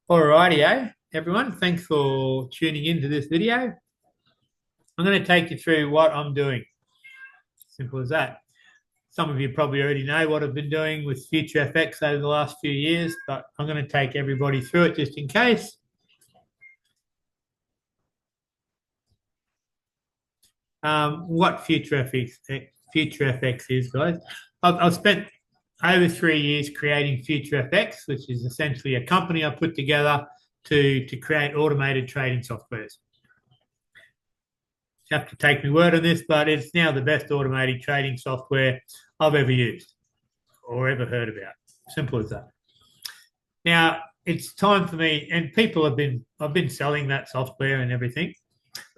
Alrighty, everyone. Thanks for tuning into this video. I'm going to take you through what I'm doing. Simple as that. Some of you probably already know what I've been doing with FutureFX over the last few years, but I'm going to take everybody through it just in case. What FutureFX is, guys. I've spent over 3 years creating FutureFX, which is essentially a company I put together to create automated trading softwares. You have to take my word on this, but it's now the best automated trading software I've ever used or ever heard about. Simple as that. Now it's time for me, and I've been selling that software and everything,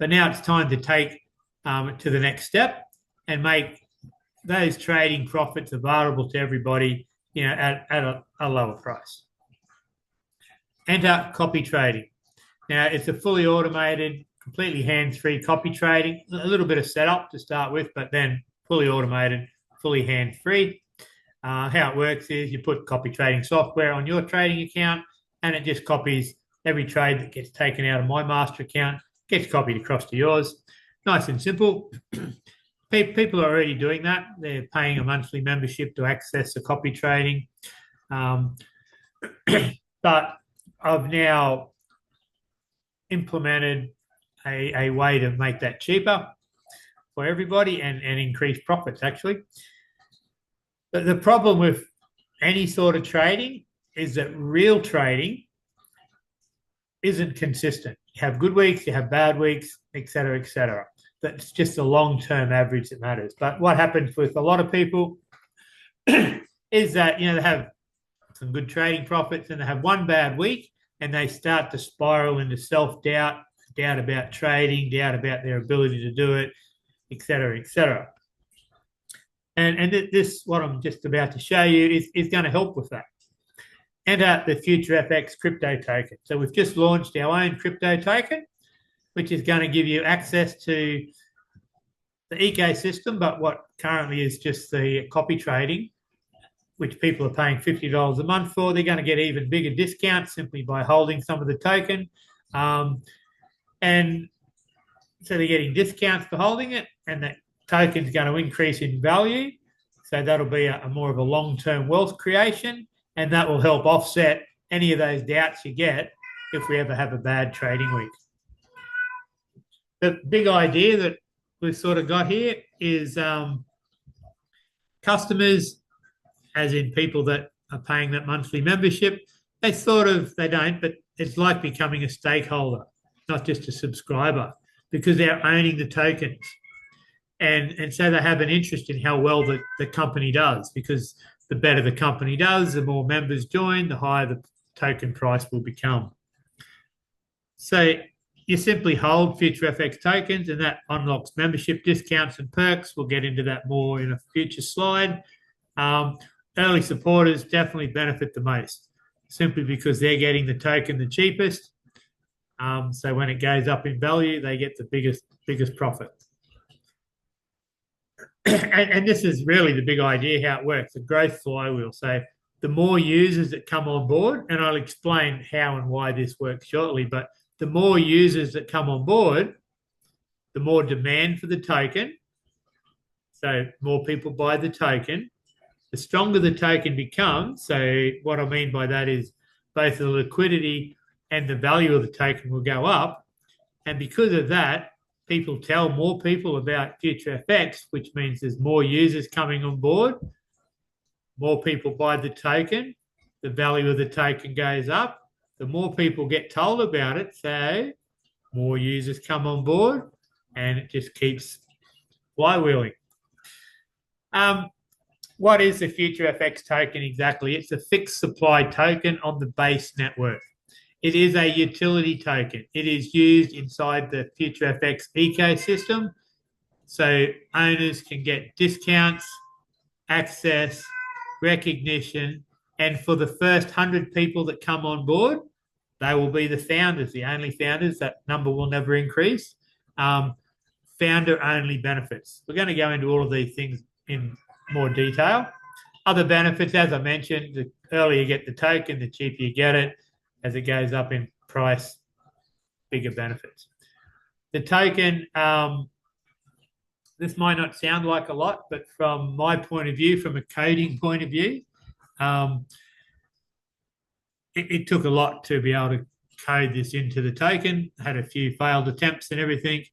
but now it's time to take it to the next step and make those trading profits available to everybody, at a lower price. Enter copy trading. Now it's a fully automated, completely hands-free copy trading. A little bit of setup to start with, but then fully automated, fully hands-free. How it works is you put copy trading software on your trading account, and it just copies every trade that gets taken out of my master account, gets copied across to yours. Nice and simple. People are already doing that. They're paying a monthly membership to access the copy trading. But I've now implemented a way to make that cheaper for everybody and increase profits, actually. But the problem with any sort of trading is that real trading isn't consistent. You have good weeks, you have bad weeks, et cetera, et cetera. That's just a long-term average that matters. But what happens with a lot of people is that, they have some good trading profits and they have one bad week and they start to spiral into self-doubt, doubt about trading, doubt about their ability to do it, et cetera, et cetera. And this, what I'm just about to show you, is going to help with that. Enter the FutureFX crypto token. So we've just launched our own crypto token, which is going to give you access to the ecosystem, but what currently is just the copy trading, which people are paying $50 a month for. They're going to get even bigger discounts simply by holding some of the token. And so they're getting discounts for holding it, and that token's going to increase in value. So that'll be a more of a long-term wealth creation, and that will help offset any of those doubts you get if we ever have a bad trading week. The big idea that we've sort of got here is customers, as in people that are paying that monthly membership, they don't, but it's like becoming a stakeholder, not just a subscriber, because they're owning the tokens. And so they have an interest in how well the company does, because the better the company does, the more members join, the higher the token price will become. So you simply hold FutureFX tokens, and that unlocks membership discounts and perks. We'll get into that more in a future slide. Early supporters definitely benefit the most, simply because they're getting the token the cheapest. So when it goes up in value, they get the biggest profit. And this is really the big idea how it works, the growth flywheel. So the more users that come on board, and I'll explain how and why this works shortly, but the more users that come on board, the more demand for the token. So more people buy the token. The stronger the token becomes, so what I mean by that is both the liquidity and the value of the token will go up. And because of that, people tell more people about FutureFX, which means there's more users coming on board. More people buy the token. The value of the token goes up. The more people get told about it, so more users come on board, and it just keeps flywheeling. What is the FutureFX token exactly? It's a fixed supply token on the base network. It is a utility token. It is used inside the FutureFX ecosystem, so owners can get discounts, access, recognition, and for the first 100 people that come on board, they will be the founders, the only founders. That number will never increase. Founder-only benefits. We're going to go into all of these things in more detail. Other benefits, as I mentioned, the earlier you get the token, the cheaper you get it. as it goes up in price, bigger benefits. The token, this might not sound like a lot, but from my point of view, from a coding point of view, it took a lot to be able to code this into the token. Had a few failed attempts and everything.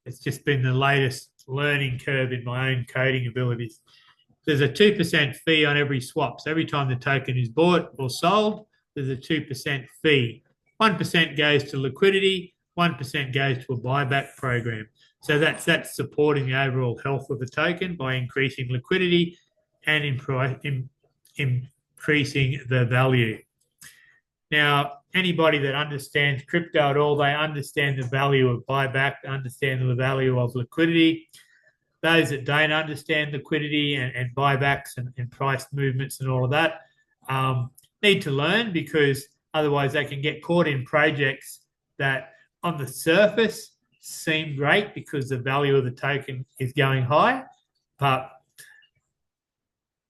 It's just been the latest learning curve in my own coding abilities. There's a 2% fee on every swap. So every time the token is bought or sold, there's a 2% fee. 1% goes to liquidity, 1% goes to a buyback program. So that's supporting the overall health of the token by increasing liquidity and increasing the value. Now, anybody that understands crypto at all, they understand the value of buyback, understand the value of liquidity. Those that don't understand liquidity and buybacks and price movements and all of that need to learn, because otherwise they can get caught in projects that on the surface seem great because the value of the token is going high, but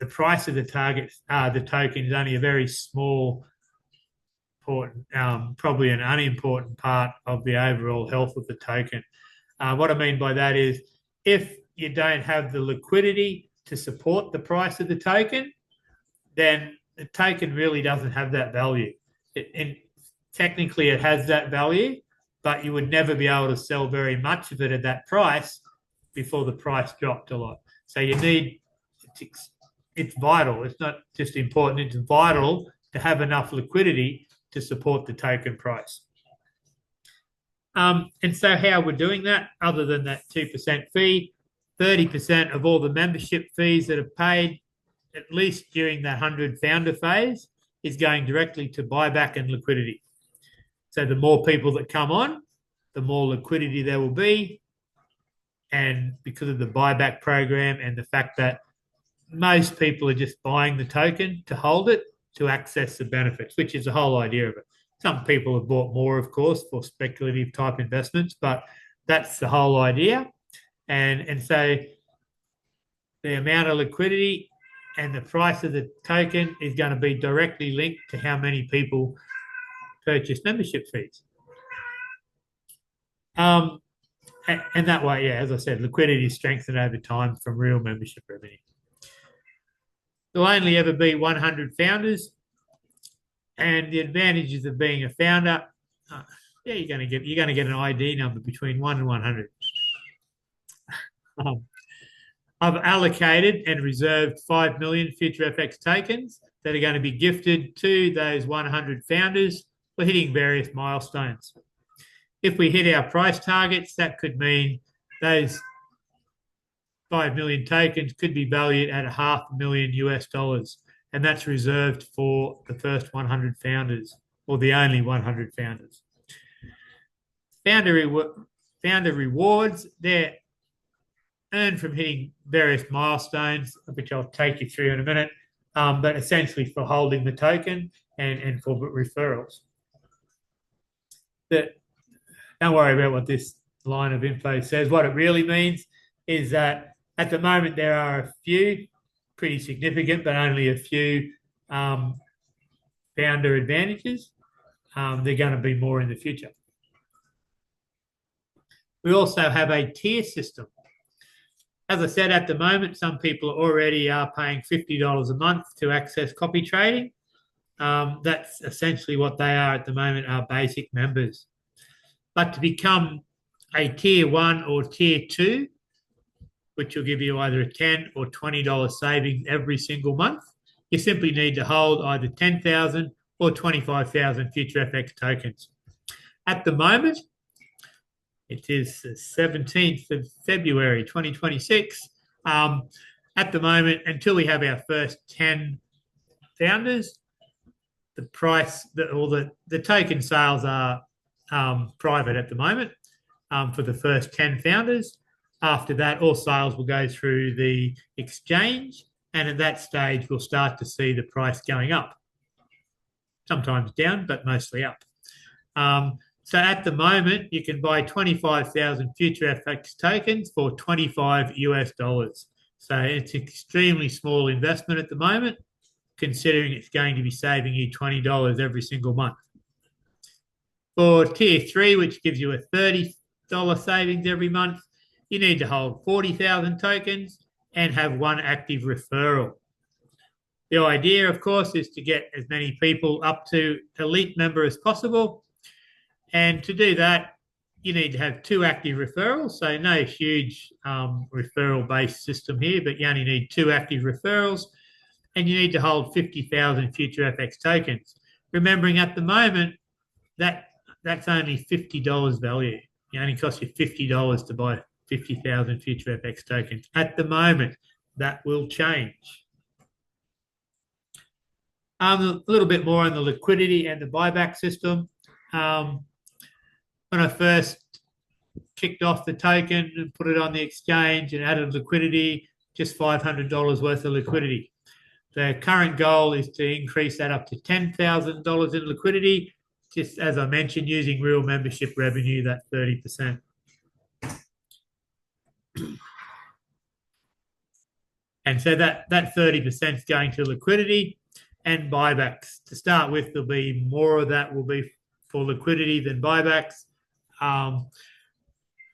the price of the token is only a very small, important, probably an unimportant part of the overall health of the token. What I mean by that is, if you don't have the liquidity to support the price of the token, then the token really doesn't have that value. Technically, it has that value, but you would never be able to sell very much of it at that price before the price dropped a lot. So you need, it's vital. It's not just important, it's vital to have enough liquidity to support the token price. And so how we're doing that, other than that 2% fee, 30% of all the membership fees that are paid, at least during that 100 founder phase, is going directly to buyback and liquidity. So the more people that come on, the more liquidity there will be. And because of the buyback program and the fact that most people are just buying the token to hold it, to access the benefits, which is the whole idea of it. Some people have bought more, of course, for speculative type investments, but that's the whole idea. And so the amount of liquidity and the price of the token is going to be directly linked to how many people purchase membership fees. And that way, yeah, as I said, liquidity is strengthened over time from real membership revenue. There'll only ever be 100 founders, and the advantages of being a founder, you're going to get an ID number between 1 and 100. I've allocated and reserved 5 million FutureFX tokens that are going to be gifted to those 100 founders for hitting various milestones. If we hit our price targets, that could mean those 5 million tokens could be valued at $500,000 US, and that's reserved for the first 100 founders, or the only 100 founders. Founder rewards, they're earned from hitting various milestones, which I'll take you through in a minute, but essentially for holding the token and for referrals. Don't worry about what this line of info says. What it really means is that at the moment there are a few, pretty significant, but only a few founder advantages. They're going to be more in the future. We also have a tier system. As I said, at the moment, some people already are paying $50 a month to access copy trading. That's essentially what they are at the moment, are basic members. But to become a tier 1 or tier 2, which will give you either a $10 or $20 savings every single month, you simply need to hold either 10,000 or 25,000 FutureFX tokens. At the moment, it is the 17th of February 2026. At the moment, until we have our first 10 founders, the price, the token sales are private at the moment for the first 10 founders. After that, all sales will go through the exchange, and at that stage, we'll start to see the price going up. Sometimes down, but mostly up. So at the moment, you can buy 25,000 FutureFX tokens for $25 US. So it's an extremely small investment at the moment. considering it's going to be saving you $20 every single month. For tier 3, which gives you a $30 savings every month, you need to hold 40,000 tokens and have one active referral. The idea, of course, is to get as many people up to elite member as possible. And to do that, you need to have 2 active referrals. So no huge referral-based system here, but you only need 2 active referrals. And you need to hold 50,000 FutureFX tokens. Remembering at the moment, that's only $50 value. It only costs you $50 to buy 50,000 FutureFX tokens. At the moment, that will change. A little bit more on the liquidity and the buyback system. When I first kicked off the token and put it on the exchange and added liquidity, just $500 worth of liquidity. The current goal is to increase that up to $10,000 in liquidity, just as I mentioned, using real membership revenue, that 30%. And so that 30% is going to liquidity and buybacks. To start with, there'll be more of that will be for liquidity than buybacks,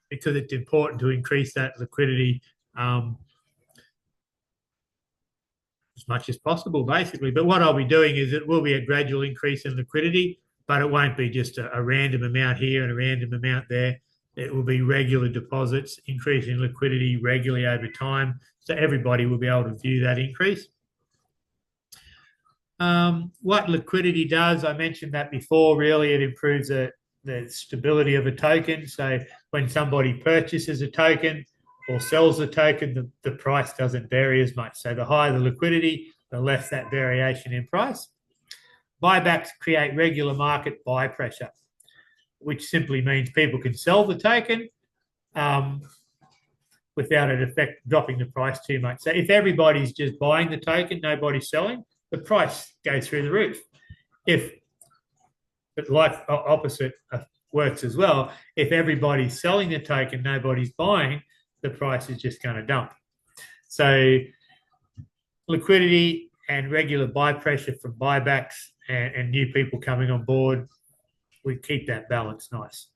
because it's important to increase that liquidity as much as possible, basically. But what I'll be doing is it will be a gradual increase in liquidity, but it won't be just a random amount here and a random amount there. It will be regular deposits, increasing liquidity regularly over time, so everybody will be able to view that increase. What liquidity does, I mentioned that before, really it improves the stability of a token. So when somebody purchases a token or sells a token, the price doesn't vary as much. So the higher the liquidity, the less that variation in price. Buybacks create regular market buy pressure, which simply means people can sell the token without it dropping the price too much. So if everybody's just buying the token, nobody's selling, the price goes through the roof. But like opposite works as well. If everybody's selling the token, nobody's buying, the price is just going to dump. So liquidity and regular buy pressure from buybacks and new people coming on board, we keep that balance nice.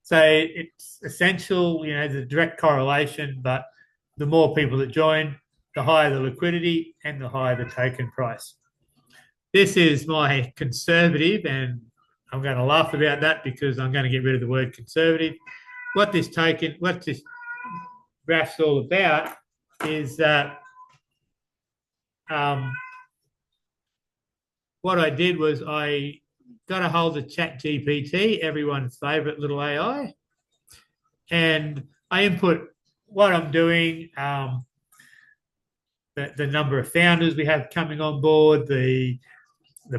So it's essential, there's a direct correlation, but the more people that join, the higher the liquidity and the higher the token price. This is my conservative, and I'm going to laugh about that because I'm going to get rid of the word conservative. What this graph's all about is that what I did was I got a hold of ChatGPT, everyone's favourite little AI, and I input what I'm doing, the number of founders we have coming on board, the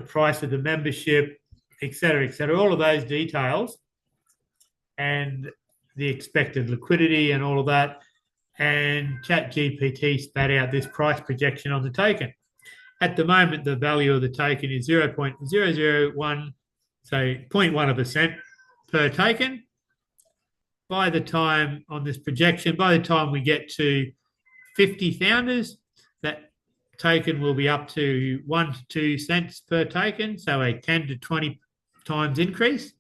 price of the membership, et cetera, all of those details, and the expected liquidity and all of that. And ChatGPT spat out this price projection on the token. At the moment, the value of the token is 0.001, so 0.1% per token. By the time on this projection, by the time we get to 50 founders, that token will be up to 1 to 2 cents per token, so a 10 to 20 times increase.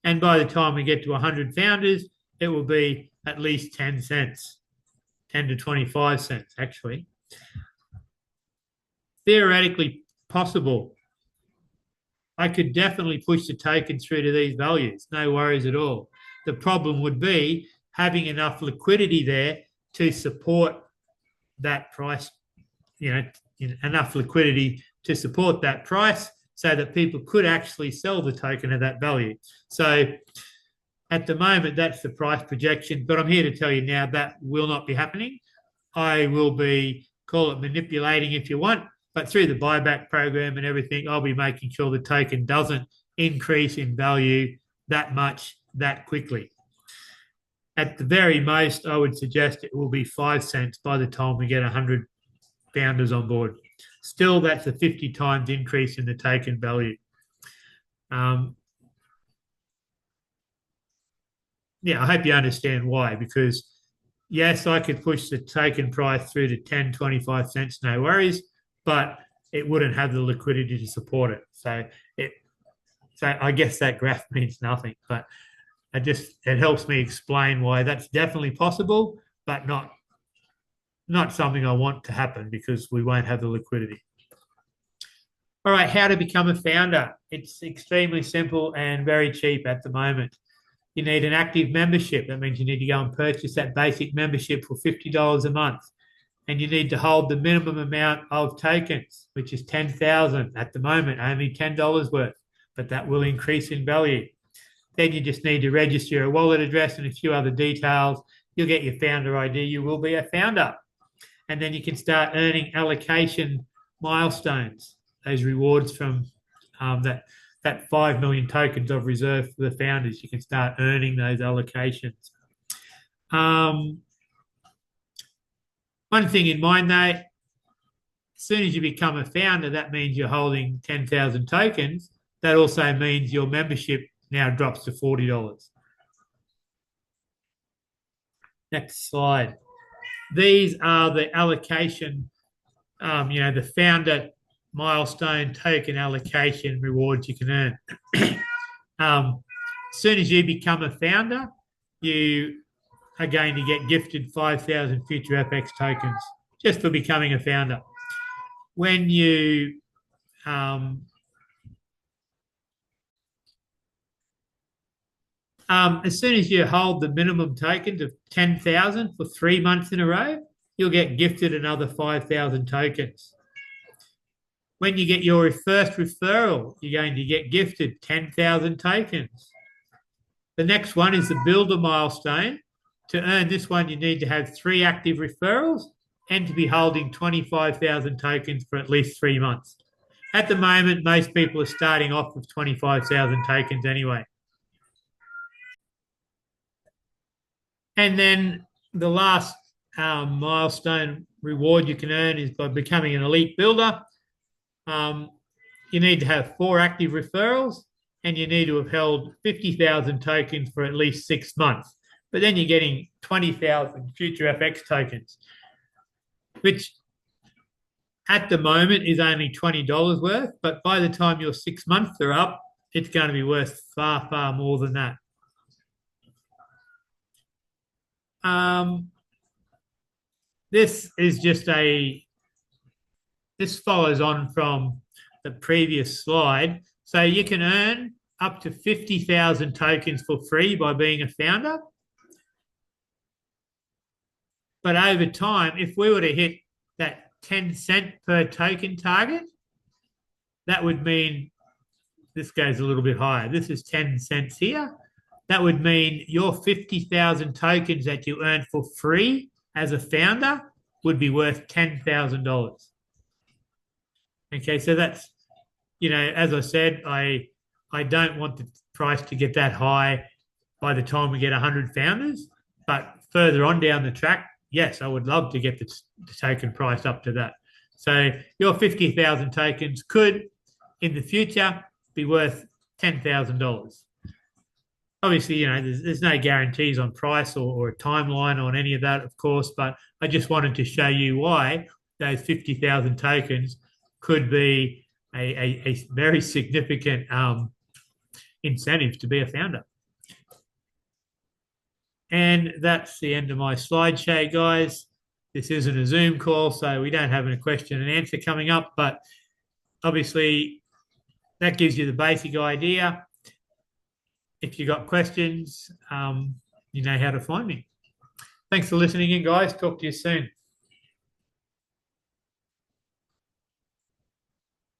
And by the time we get to 100 founders, it will be at least 10 cents, 10 to 25 cents, actually. Theoretically possible. I could definitely push the token through to these values, no worries at all. The problem would be having enough liquidity there to support that price, enough liquidity to support that price so that people could actually sell the token at that value. So at the moment, that's the price projection, but I'm here to tell you now that will not be happening. I will be, call it manipulating if you want, but through the buyback program and everything, I'll be making sure the token doesn't increase in value that much that quickly. At the very most, I would suggest it will be 5 cents by the time we get 100 founders on board. Still, that's a 50 times increase in the token value. I hope you understand why, because yes, I could push the token price through to 10, 25 cents, no worries, but it wouldn't have the liquidity to support it. So I guess that graph means nothing, but it helps me explain why that's definitely possible, but not something I want to happen because we won't have the liquidity. All right, how to become a founder. It's extremely simple and very cheap at the moment. You need an active membership. That means you need to go and purchase that basic membership for $50 a month. And you need to hold the minimum amount of tokens, which is 10,000 at the moment, only $10 worth, but that will increase in value. Then you just need to register a wallet address and a few other details. You'll get your founder ID. You will be a founder. And then you can start earning allocation milestones, those rewards from that 5 million tokens of reserve for the founders. You can start earning those allocations. One thing in mind, though, as soon as you become a founder, that means you're holding 10,000 tokens. That also means your membership now drops to $40. Next slide. These are the allocation, the founder milestone token allocation rewards you can earn. As soon as you become a founder, you are going to get gifted 5,000 FutureFX tokens just for becoming a founder. When you as soon as you hold the minimum tokens of 10,000 for 3 months in a row, you'll get gifted another 5,000 tokens. When you get your first referral, you're going to get gifted 10,000 tokens. The next one is the builder milestone. To earn this one, you need to have 3 active referrals and to be holding 25,000 tokens for at least 3 months. At the moment, most people are starting off with 25,000 tokens anyway. And then the last milestone reward you can earn is by becoming an elite builder. You need to have 4 active referrals and you need to have held 50,000 tokens for at least 6 months. But then you're getting 20,000 FutureFX tokens, which at the moment is only $20 worth. But by the time your 6 months are up, it's going to be worth far, far more than that. This follows on from the previous slide. So you can earn up to 50,000 tokens for free by being a founder. But over time, if we were to hit that 10 cent per token target, that would mean this goes a little bit higher. This is 10 cents here. That would mean your 50,000 tokens that you earn for free as a founder would be worth $10,000. Okay, so that's, as I said, I don't want the price to get that high by the time we get 100 founders, but further on down the track, yes, I would love to get the token price up to that. So your 50,000 tokens could, in the future, be worth $10,000. Obviously, there's no guarantees on price or a timeline on any of that, of course, but I just wanted to show you why those 50,000 tokens could be a very significant incentive to be a founder. And that's the end of my slideshow, guys. This isn't a Zoom call, so we don't have a question and answer coming up, but obviously that gives you the basic idea. If you've got questions, you know how to find me. Thanks for listening in, guys. Talk to you soon.